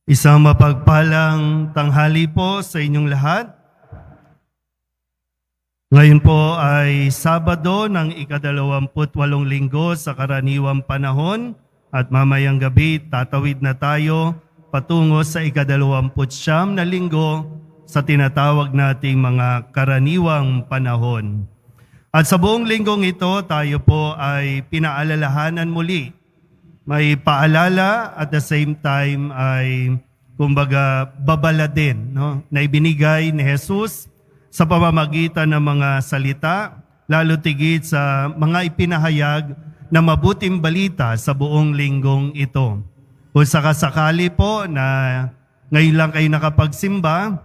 Isang mapagpalang tanghali po sa inyong lahat. Ngayon po ay Sabado ng ika-28 linggo sa karaniwang panahon at mamayang gabi tatawid na tayo patungo sa ika-29 na linggo sa tinatawag nating mga karaniwang panahon. At sa buong linggong ito tayo po ay pinaalalahanan muli. May paalala at the same time ay kumbaga babala din, no? Na ibinigay ni Jesus sa pamamagitan ng mga salita, lalo tigit sa mga ipinahayag na mabuting balita sa buong linggong ito. Kung sakasakali po na ngayon lang kayo nakapagsimba,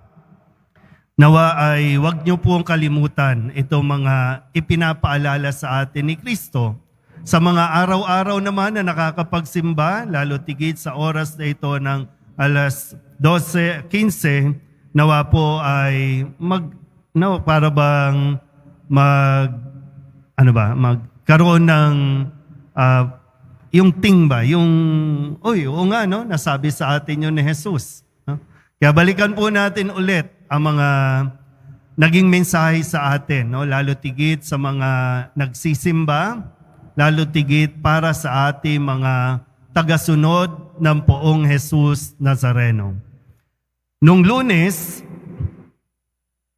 nawa ay huwag niyo pong kalimutan itong mga ipinapaalala sa atin ni Kristo. Sa mga araw-araw naman na nakakapagsimba, lalo tigit sa oras na ito ng alas 12:15, nawa po ay magkaroon ng yung tingba, oo nga, no? Nasabi sa atin yun ni Jesus. No? Kaya balikan po natin ulit ang mga naging mensahe sa atin, no? Lalo tigit sa mga nagsisimba, lalo tigit para sa ating mga tagasunod ng Poong Jesus Nazareno. Nung Lunes,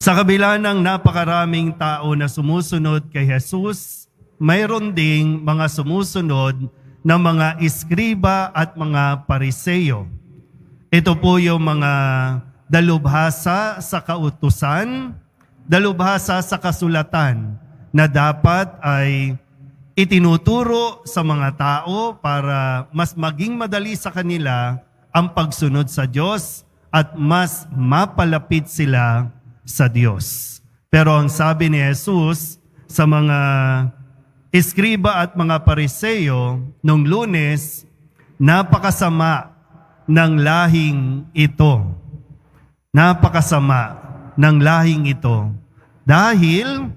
sa kabila ng napakaraming tao na sumusunod kay Jesus, mayroon ding mga sumusunod ng mga iskriba at mga pariseyo. Ito po yung mga dalubhasa sa kautusan, dalubhasa sa kasulatan na dapat ay itinuturo sa mga tao para mas maging madali sa kanila ang pagsunod sa Diyos at mas mapalapit sila sa Diyos. Pero ang sabi ni Jesus sa mga iskriba at mga pariseyo nung Lunes, napakasama ng lahing ito. Napakasama ng lahing ito. Dahil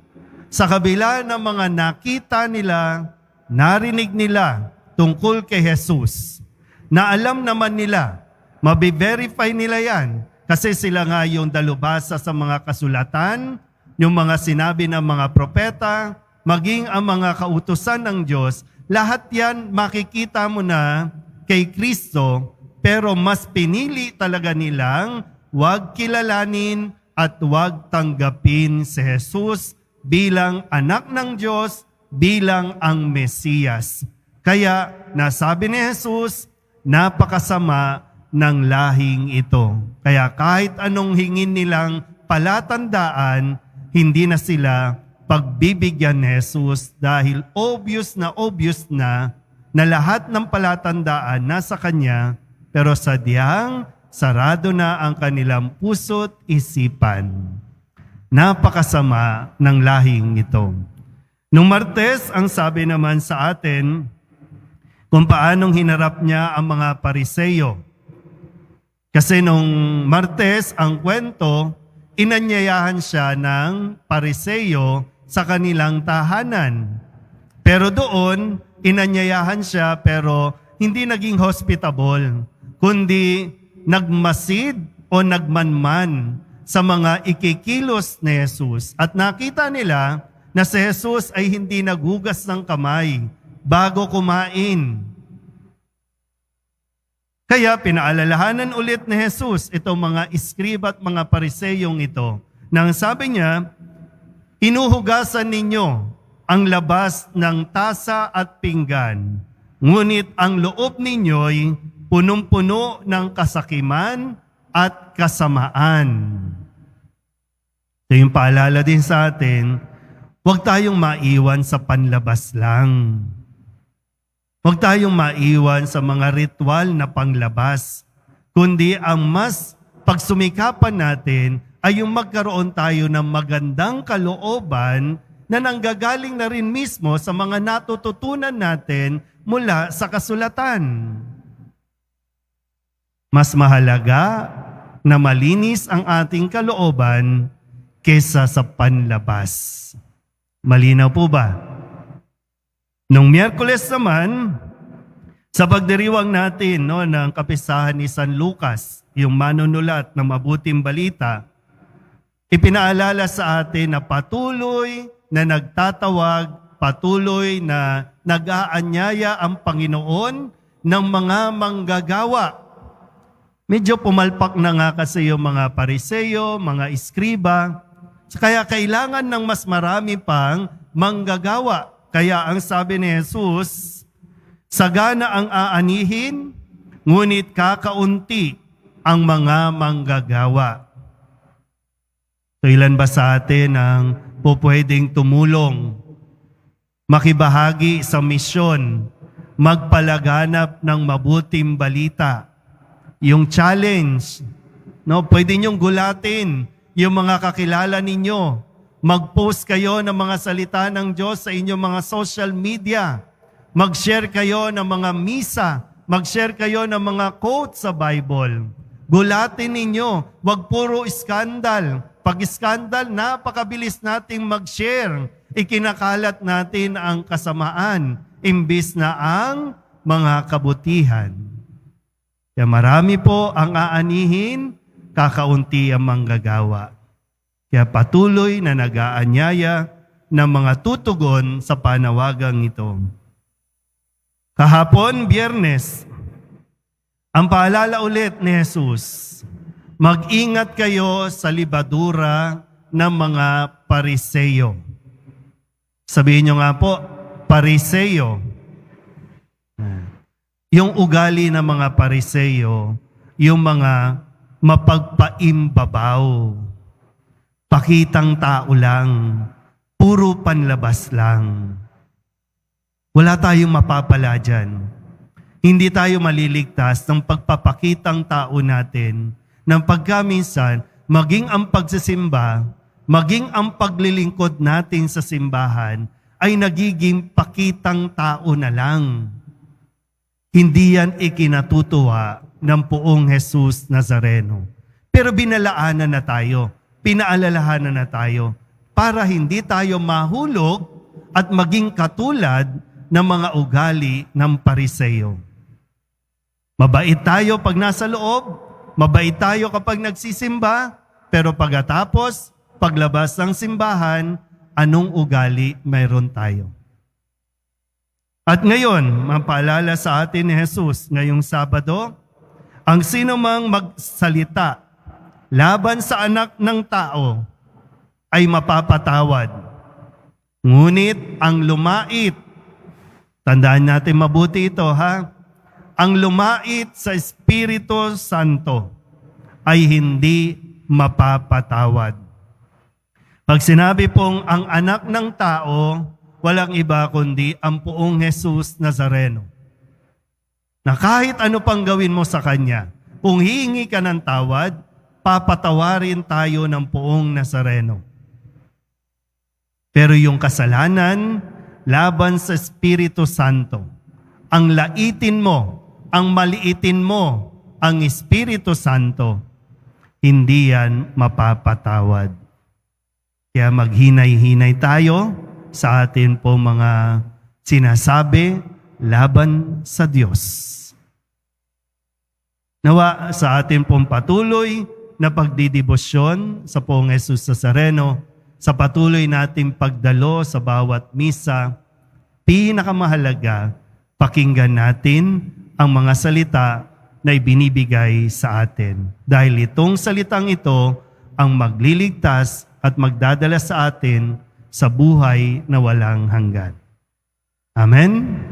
sa kabila ng mga nakita nila, narinig nila tungkol kay Jesus, na alam naman nila, mabiverify nila yan, kasi sila nga yung dalubhasa sa mga kasulatan, yung mga sinabi ng mga propeta, maging ang mga kautusan ng Diyos, lahat yan makikita mo na kay Kristo, pero mas pinili talaga nilang wag kilalanin at wag tanggapin si Jesus bilang anak ng Diyos, bilang ang Mesiyas. Kaya nasabi ni Jesus, napakasama ng lahing ito. Kaya kahit anong hingin nilang palatandaan, hindi na sila pagbibigyan ni Jesus dahil obvious na lahat ng palatandaan nasa Kanya, pero sadyang sarado na ang kanilang puso't isipan. Napakasama ng lahing ito. Nung Martes, ang sabi naman sa atin kung paanong hinarap niya ang mga pariseyo. Kasi nung Martes, ang kwento, inanyayahan siya ng pariseyo sa kanilang tahanan. Pero doon, inanyayahan siya pero hindi naging hospitable, kundi nagmasid o nagmanman sa mga ikikilos ni Jesus. At nakita nila na si Jesus ay hindi naghugas ng kamay bago kumain. Kaya pinaalalahanan ulit ni Jesus itong mga iskriba at mga pariseyong ito. Nang sabi niya, hinuhugasan ninyo ang labas ng tasa at pinggan, ngunit ang loob ninyo'y punong-puno ng kasakiman at kasamaan. So yung paalala din sa atin, huwag tayong maiwan sa panlabas lang. Huwag tayong maiwan sa mga ritual na panglabas, kundi ang mas pagsumikapan natin ay yung magkaroon tayo ng magandang kalooban na nanggagaling na rin mismo sa mga natututunan natin mula sa kasulatan. Mas mahalaga na malinis ang ating kalooban kesa sa panlabas. Malinaw po ba? Nung Miyerkules naman, Sa pagdiriwang natin ng kapistahan ni San Lucas, yung manunulat ng mabuting balita, ipinaalala sa atin na patuloy na nagtatawag, patuloy na nag-aanyaya ang Panginoon ng mga manggagawa. Medyo pumalpak na nga kasi yung mga Pariseo, mga Iskriba, kaya kailangan ng mas marami pang manggagawa. Kaya ang sabi ni Jesus, sagana ang aanihin, ngunit kakaunti ang mga manggagawa. So ilan ba sa atin ang pupwedeng tumulong, makibahagi sa misyon, magpalaganap ng mabuting balita? Yung challenge, pwede niyong gulatin yung mga kakilala ninyo. Mag-post kayo ng mga salita ng Diyos sa inyong mga social media. Mag-share kayo ng mga misa. Mag-share kayo ng mga quotes sa Bible. Gulatin ninyo. Huwag puro iskandal. Pag iskandal, napakabilis nating mag-share. Ikinakalat natin ang kasamaan, imbis na ang mga kabutihan. Kaya marami po ang aanihin, kakaunti ang manggagawa. Kaya patuloy na nag-aanyaya ng mga tutugon sa panawagang ito. Kahapon, Biyernes, ang paalala ulit ni Jesus, mag-ingat kayo sa libadura ng mga Pariseo. Sabihin nyo nga po, Pariseo. Yung ugali ng mga Pariseo, yung mga mapagpaimbabaw, pakitang tao lang, puro panlabas lang. Wala tayong mapapala dyan. Hindi tayo maliligtas ng pagpapakitang tao natin ng pagkaminsan, maging ang pagsisimba, maging ang paglilingkod natin sa simbahan ay nagiging pakitang tao na lang. Hindi yan ikinatutuwa ng poong Jesus Nazareno. Pero binalaanan na tayo, pinaalalahanan na tayo para hindi tayo mahulog at maging katulad ng mga ugali ng Pariseo. Mabait tayo pag nasa loob, mabait tayo kapag nagsisimba, pero pagkatapos, paglabas ng simbahan, anong ugali mayroon tayo? At ngayon, mapaalala sa atin ni Jesus ngayong Sabado, ang sino mang magsalita laban sa anak ng tao ay mapapatawad. Ngunit ang lumait, tandaan natin mabuti ito ha, ang lumait sa Espiritu Santo ay hindi mapapatawad. Pag sinabi pong ang anak ng tao, walang iba kundi ang poong Jesus Nazareno. Na kahit ano pang gawin mo sa Kanya, kung hihingi ka ng tawad, papatawarin tayo ng poong Nazareno. Pero yung kasalanan, laban sa Espiritu Santo, ang laitin mo, ang maliitin mo, ang Espiritu Santo, hindi yan mapapatawad. Kaya maghinay-hinay tayo sa atin po mga sinasabi laban sa Diyos. Nawa sa atin pong patuloy na pagdidibosyon sa poong Jesus Nazareno, sa patuloy nating pagdalo sa bawat misa, pinakamahalaga, pakinggan natin ang mga salita na ibinibigay sa atin. Dahil itong salitang ito ang magliligtas at magdadala sa atin sa buhay na walang hanggan. Amen?